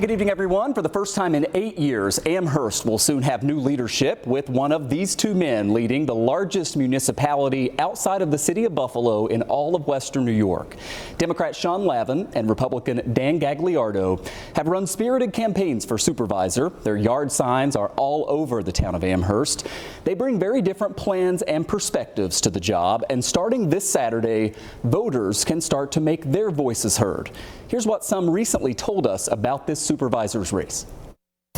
good evening, everyone. For the first time in 8 years, Amherst will soon have new leadership with one of these two men leading the largest municipality outside of the city of Buffalo in all of western New York. Democrat Shawn Lavin and Republican Dan Gagliardo have run spirited campaigns for supervisor. Their yard signs are all over the town of Amherst. They bring very different plans and perspectives to the job, and starting this Saturday, voters can start to make their voices heard. Here's what some recently told us about this supervisor's race.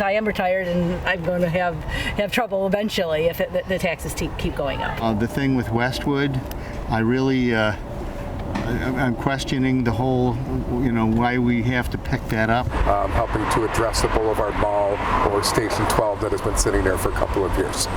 I am retired, and I'm going to have trouble eventually if the taxes keep going up. The thing with Westwood, I really I'm questioning the whole, why we have to pick that up. Helping to address the Boulevard Mall or Station 12 that has been sitting there for a couple of years.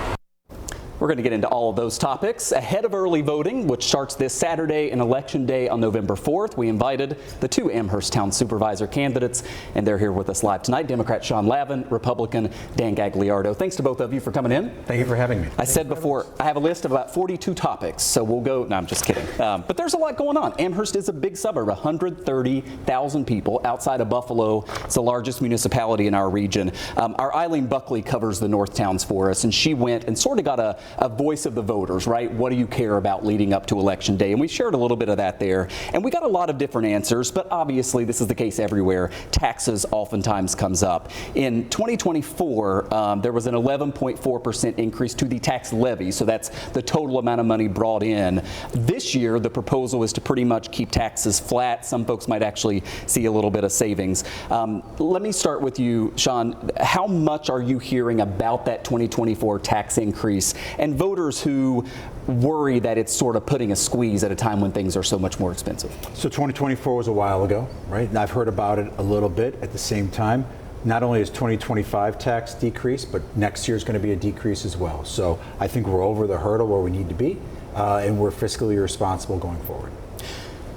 We're going to get into all of those topics ahead of early voting, which starts this Saturday and Election Day on November 4th. We invited the two Amherst Town Supervisor candidates, and they're here with us live tonight. Democrat Shawn Lavin, Republican Dan Gagliardo. Thanks to both of you for coming in. Thank you for having me. I said before, I have a list of about 42 topics, so we'll go. No, I'm just kidding. But there's a lot going on. Amherst is a big suburb, 130,000 people outside of Buffalo. It's the largest municipality in our region. Our Eileen Buckley covers the North Towns for us, and she went and sort of got a voice of the voters, right? What do you care about leading up to Election Day? And we shared a little bit of that there. And we got a lot of different answers, but obviously this is the case everywhere. Taxes oftentimes comes up. In 2024, there was an 11.4% increase to the tax levy. So that's the total amount of money brought in. This year, the proposal is to pretty much keep taxes flat. Some folks might actually see a little bit of savings. Let me start with you, Shawn. How much are you hearing about that 2024 tax increase and voters who worry that it's sort of putting a squeeze at a time when things are so much more expensive? So 2024 was a while ago, right? And I've heard about it a little bit. At the same time, not only is 2025 tax decrease, but next year is going to be a decrease as well. So I think we're over the hurdle where we need to be, and we're fiscally responsible going forward.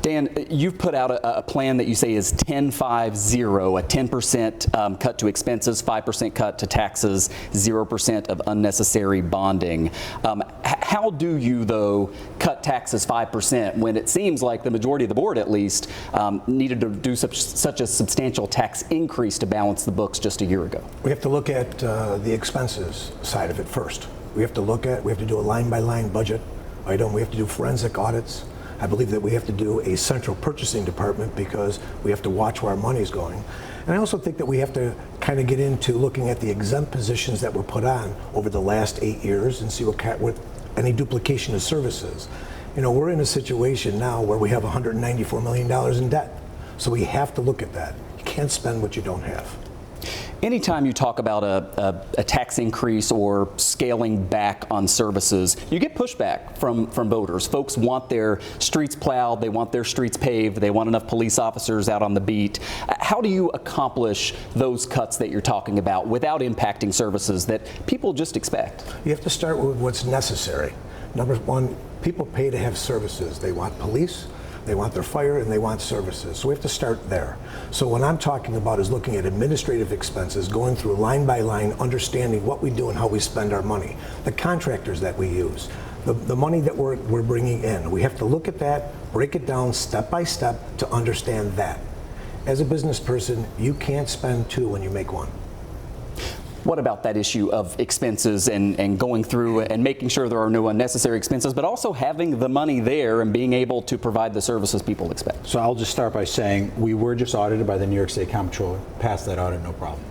Dan, you've put out a plan that you say is 10-5-0, a 10% cut to expenses, 5% cut to taxes, 0% of unnecessary bonding. How do you, though, cut taxes 5% when it seems like the majority of the board, at least, needed to do such a substantial tax increase to balance the books just a year ago? We have to look at the expenses side of it first. We have to do a line-by-line budget item. We have to do forensic audits. I believe that we have to do a central purchasing department because we have to watch where our money is going. And I also think that we have to kind of get into looking at the exempt positions that were put on over the last 8 years and see what any duplication of services. We're in a situation now where we have $194 million in debt. So we have to look at that. You can't spend what you don't have. Anytime you talk about a tax increase or scaling back on services, you get pushback from voters. Folks want their streets plowed, they want their streets paved, they want enough police officers out on the beat. How do you accomplish those cuts that you're talking about without impacting services that people just expect? You have to start with what's necessary. Number one, people pay to have services. They want police, they want their fire, and they want services. So we have to start there. So what I'm talking about is looking at administrative expenses, going through line by line, understanding what we do and how we spend our money, the contractors that we use, the money that we're bringing in. We have to look at that, break it down step by step to understand that. As a business person, you can't spend two when you make one. What about that issue of expenses and going through and making sure there are no unnecessary expenses, but also having the money there and being able to provide the services people expect? So I'll just start by saying we were just audited by the New York State Comptroller. Passed that audit, no problem.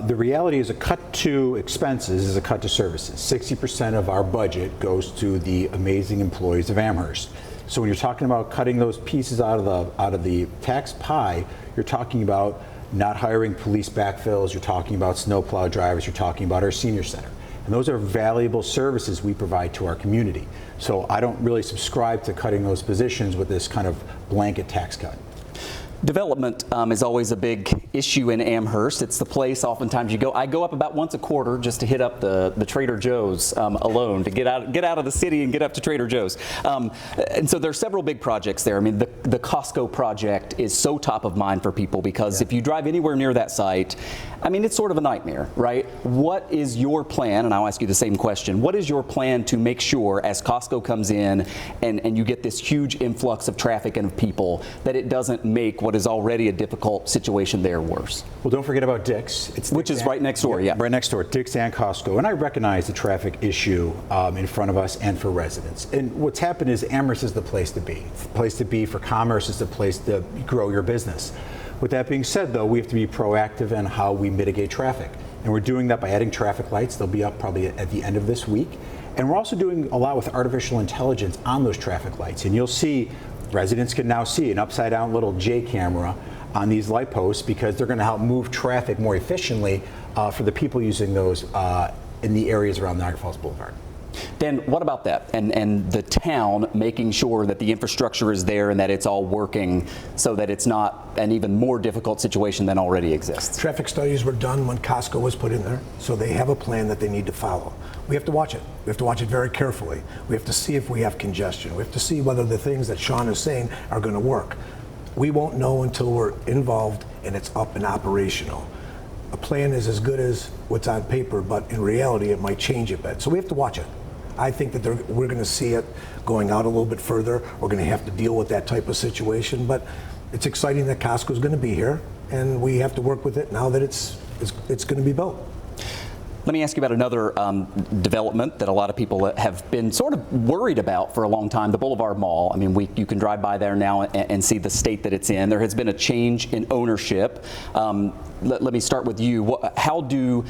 The reality is a cut to expenses is a cut to services. 60% of our budget goes to the amazing employees of Amherst. So when you're talking about cutting those pieces out of the tax pie, you're talking about not hiring police backfills, you're talking about snowplow drivers, you're talking about our senior center. And those are valuable services we provide to our community. So I don't really subscribe to cutting those positions with this kind of blanket tax cut. Development is always a big issue in Amherst. It's the place oftentimes you go. I go up about once a quarter just to hit up the Trader Joe's alone, to get out of the city and get up to Trader Joe's. And so there's several big projects there. I mean, the Costco project is so top of mind for people because if you drive anywhere near that site, I mean, it's sort of a nightmare, right? What is your plan? And I'll ask you the same question. What is your plan to make sure as Costco comes in and you get this huge influx of traffic and of people that it doesn't make what is already a difficult situation there worse? Well, don't forget about Dick's. Which is right next door, yeah. Right next door, Dick's and Costco. And I recognize the traffic issue in front of us and for residents. And what's happened is Amherst is the place to be. It's the place to be for commerce. It's the place to grow your business. With that being said, though, we have to be proactive in how we mitigate traffic. And we're doing that by adding traffic lights. They'll be up probably at the end of this week. And we're also doing a lot with artificial intelligence on those traffic lights. And you'll see, residents can now see an upside down little J camera on these light posts because they're going to help move traffic more efficiently for the people using those in the areas around Niagara Falls Boulevard. Dan, what about that? And the town making sure that the infrastructure is there and that it's all working so that it's not an even more difficult situation than already exists? Traffic studies were done when Costco was put in there, so they have a plan that they need to follow. We have to watch it. We have to watch it very carefully. We have to see if we have congestion. We have to see whether the things that Shawn is saying are going to work. We won't know until we're involved and it's up and operational. A plan is as good as what's on paper, but in reality it might change a bit. So we have to watch it. I think that we're going to see it going out a little bit further. We're going to have to deal with that type of situation, but it's exciting that Costco is going to be here, and we have to work with it now that it's going to be built. Let me ask you about another development that a lot of people have been sort of worried about for a long time, the Boulevard Mall. I mean, you can drive by there now and see the state that it's in. There has been a change in ownership. Let me start with you. How do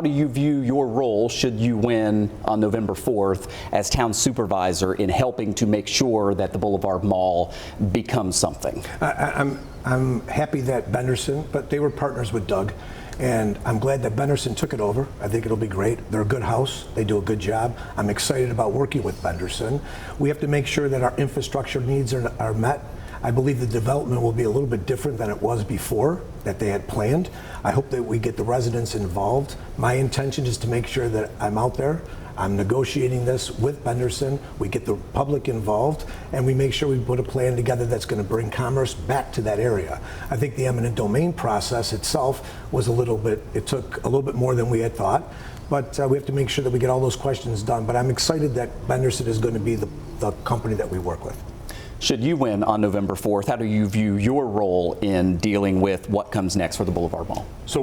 you view your role, should you win on November 4th, as town supervisor in helping to make sure that the Boulevard Mall becomes something? I'm happy that Benderson, but they were partners with Doug. And I'm glad that Benderson took it over. I think it'll be great. They're a good house. They do a good job. I'm excited about working with Benderson. We have to make sure that our infrastructure needs are met. I believe the development will be a little bit different than it was before that they had planned. I hope that we get the residents involved. My intention is to make sure that I'm out there. I'm negotiating this with Benderson. We get the public involved, and we make sure we put a plan together that's going to bring commerce back to that area. I think the eminent domain process itself was it took a little bit more than we had thought, but we have to make sure that we get all those questions done. But I'm excited that Benderson is going to be the company that we work with. Should you win on November 4th, how do you view your role in dealing with what comes next for the Boulevard Mall? So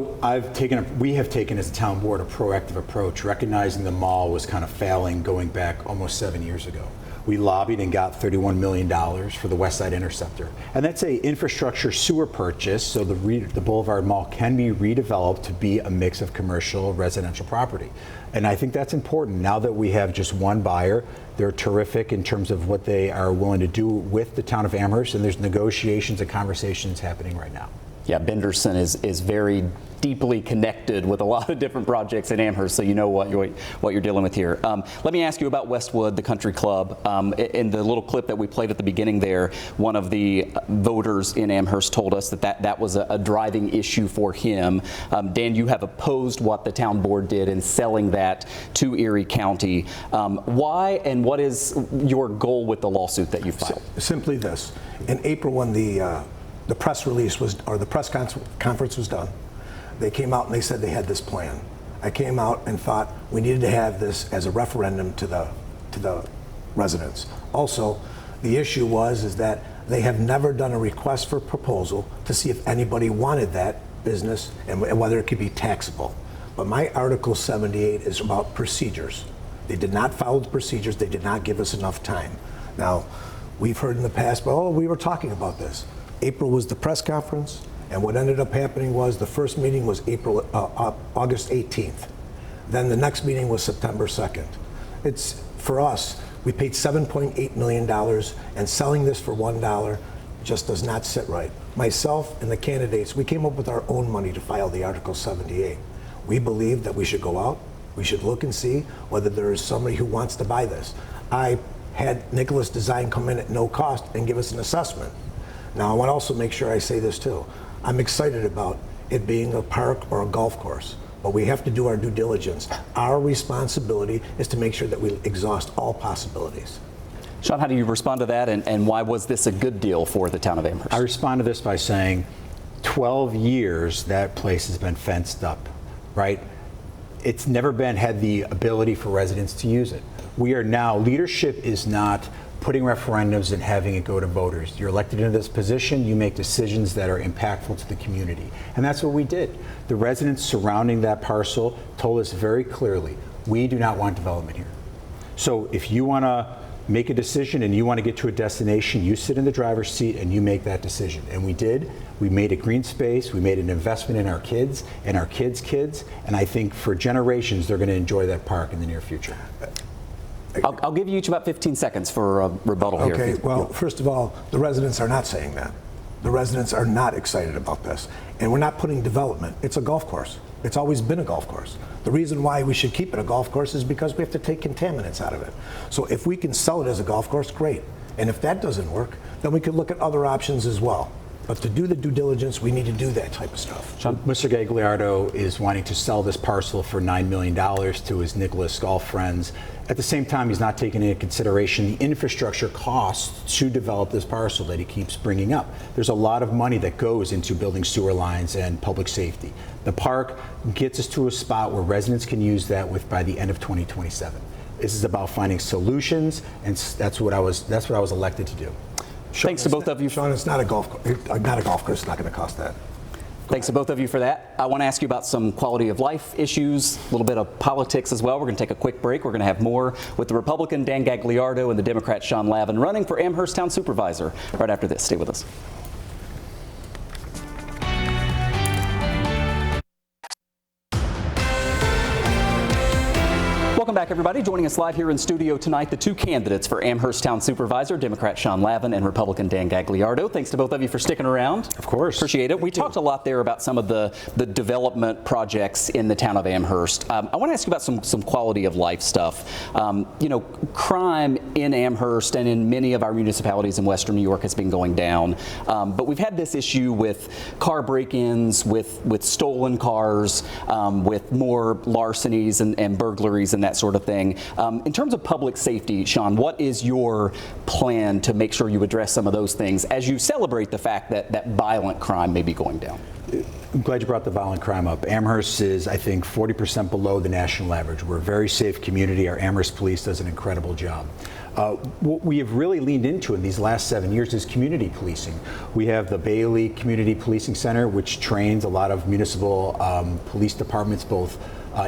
we have taken as a town board a proactive approach, recognizing the mall was kind of failing going back almost 7 years ago. We lobbied and got $31 million for the West Side Interceptor. And that's a infrastructure sewer purchase, so the Boulevard Mall can be redeveloped to be a mix of commercial residential property. And I think that's important. Now that we have just one buyer, they're terrific in terms of what they are willing to do with the town of Amherst, and there's negotiations and conversations happening right now. Yeah, Benderson is very deeply connected with a lot of different projects in Amherst, so you know what you're dealing with here. Let me ask you about Westwood, the country club. In the little clip that we played at the beginning there, one of the voters in Amherst told us that was a driving issue for him. Dan, you have opposed what the town board did in selling that to Erie County. Why, and what is your goal with the lawsuit that you filed? Simply this. In April, when the press release the press conference was done, they came out and they said they had this plan. I came out and thought we needed to have this as a referendum to the residents. Also, the issue is that they have never done a request for proposal to see if anybody wanted that business and whether it could be taxable. But my Article 78 is about procedures. They did not follow the procedures. They did not give us enough time. Now, we've heard in the past, we were talking about this. April was the press conference, and what ended up happening was the first meeting was August 18th. Then the next meeting was September 2nd. It's, for us, we paid $7.8 million, and selling this for $1 just does not sit right. Myself and the candidates, we came up with our own money to file the Article 78. We believe that we should go out, we should look and see whether there is somebody who wants to buy this. I had Nicholas Design come in at no cost and give us an assessment. Now, I want to also make sure I say this too. I'm excited about it being a park or a golf course, but we have to do our due diligence. Our responsibility is to make sure that we exhaust all possibilities. Shawn, how do you respond to that, and why was this a good deal for the town of Amherst? I respond to this by saying 12 years that place has been fenced up, right? It's never had the ability for residents to use it. We are now, leadership is not putting referendums and having it go to voters. You're elected into this position, you make decisions that are impactful to the community. And that's what we did. The residents surrounding that parcel told us very clearly, we do not want development here. So if you want to make a decision and you want to get to a destination, you sit in the driver's seat and you make that decision. And we did. We made a green space. We made an investment in our kids and our kids' kids. And I think for generations, they're going to enjoy that park in the near future. I'll give you each about 15 seconds for a rebuttal here. Okay, well, first of all, the residents are not saying that. The residents are not excited about this. And we're not putting development. It's a golf course. It's always been a golf course. The reason why we should keep it a golf course is because we have to take contaminants out of it. So if we can sell it as a golf course, great. And if that doesn't work, then we could look at other options as well. But to do the due diligence, we need to do that type of stuff. Shawn? Mr. Gagliardo is wanting to sell this parcel for $9 million to his Nicholas golf friends. At the same time, he's not taking into consideration the infrastructure costs to develop this parcel that he keeps bringing up. There's a lot of money that goes into building sewer lines and public safety. The park gets us to a spot where residents can use that by the end of 2027. This is about finding solutions, and that's what I was elected to do. Thanks to both of you. Shawn, it's not a golf course. Not a golf course. It's not going to cost that. Thanks to both of you for that. I want to ask you about some quality of life issues, a little bit of politics as well. We're going to take a quick break. We're going to have more with the Republican Dan Gagliardo and the Democrat Shawn Lavin running for Amherst Town Supervisor right after this. Stay with us. Welcome back, everybody. Joining us live here in studio tonight, the two candidates for Amherst Town Supervisor, Democrat Shawn Lavin and Republican Dan Gagliardo. Thanks to both of you for sticking around. Of course. Appreciate it. We talked a lot there about some of the development projects in the town of Amherst. I want to ask you about some quality of life stuff. Crime in Amherst and in many of our municipalities in Western New York has been going down. But we've had this issue with car break-ins, with stolen cars, with more larcenies and burglaries and that sort of thing. In terms of public safety, Shawn, what is your plan to make sure you address some of those things as you celebrate the fact that violent crime may be going down? I'm glad you brought the violent crime up. Amherst is, I think, 40% below the national average. We're a very safe community. Our Amherst police does an incredible job. What we have really leaned into in these last 7 years is community policing. We have the Bailey Community Policing Center, which trains a lot of municipal police departments, both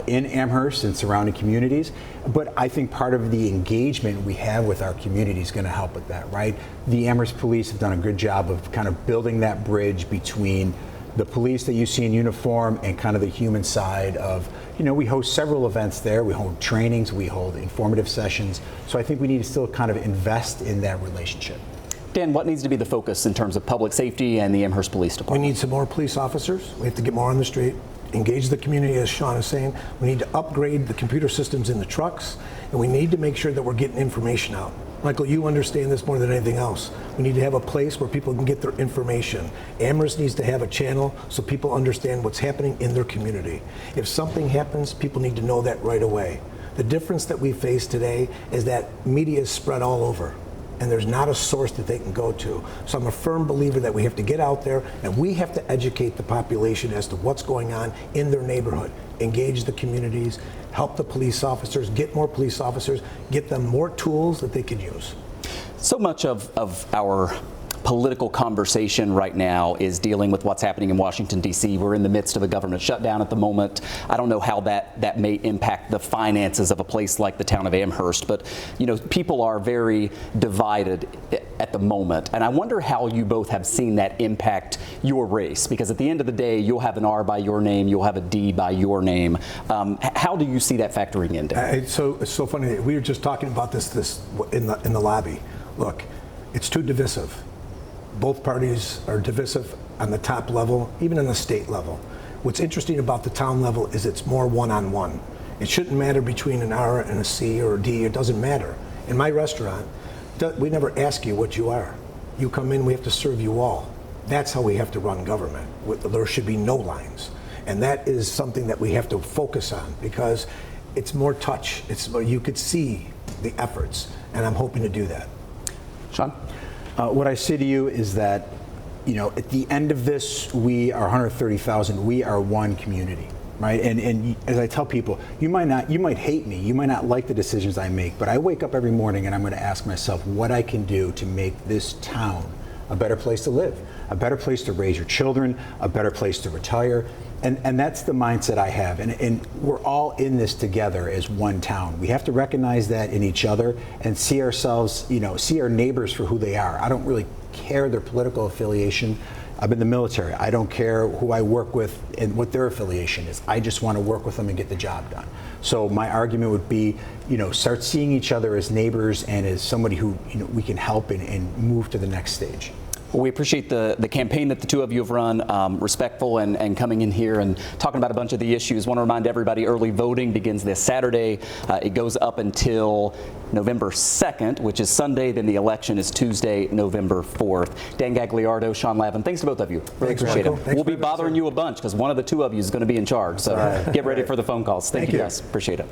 in Amherst and surrounding communities. But I think part of the engagement we have with our community is going to help with that, right? The Amherst police have done a good job of kind of building that bridge between the police that you see in uniform and kind of the human side of, we host several events there. We hold trainings, we hold informative sessions. So I think we need to still kind of invest in that relationship. Dan, what needs to be the focus in terms of public safety and the Amherst Police Department? We need some more police officers. We have to get more on the street, engage the community, as Shawn is saying. We need to upgrade the computer systems in the trucks, and we need to make sure that we're getting information out. Michael, you understand this more than anything else. We need to have a place where people can get their information. Amherst needs to have a channel so people understand what's happening in their community. If something happens, people need to know that right away. The difference that we face today is that media is spread all over, and there's not a source that they can go to. So I'm a firm believer that we have to get out there and we have to educate the population as to what's going on in their neighborhood, engage the communities, help the police officers, get more police officers, get them more tools that they can use. So much of our political conversation right now is dealing with what's happening in Washington, D.C. We're in the midst of a government shutdown at the moment. I don't know how that may impact the finances of a place like the town of Amherst, but people are very divided at the moment. And I wonder how you both have seen that impact your race, because at the end of the day, you'll have an R by your name, you'll have a D by your name. How do you see that factoring in, Dan? It's so funny. We were just talking about this in the lobby. Look, it's too divisive. Both parties are divisive on the top level, even on the state level. What's interesting about the town level is it's more one-on-one. It shouldn't matter between an R and a C or a D. It doesn't matter. In my restaurant, we never ask you what you are. You come in, we have to serve you all. That's how we have to run government. There should be no lines. And that is something that we have to focus on because it's more touch. You could see the efforts, and I'm hoping to do that. Shawn? What I say to you is that, at the end of this, we are 130,000. We are one community. right? And as I tell people, you might hate me, you might not like the decisions I make, but I wake up every morning and I'm going to ask myself what I can do to make this town a better place to live, a better place to raise your children, a better place to retire. And that's the mindset I have. And we're all in this together as one town. We have to recognize that in each other and see ourselves, see our neighbors for who they are. I don't really care their political affiliation. I'm in the military. I don't care who I work with and what their affiliation is. I just want to work with them and get the job done. So my argument would be, start seeing each other as neighbors and as somebody who we can help and move to the next stage. Well, we appreciate the campaign that the two of you have run, respectful and coming in here and talking about a bunch of the issues. Want to remind everybody early voting begins this Saturday. It goes up until November 2nd, which is Sunday. Then the election is Tuesday, November 4th. Dan Gagliardo, Shawn Lavin, thanks to both of you. Really appreciate it. We'll be bothering you a bunch because one of the two of you is going to be in charge. So get ready for the phone calls. Thank you guys. Appreciate it.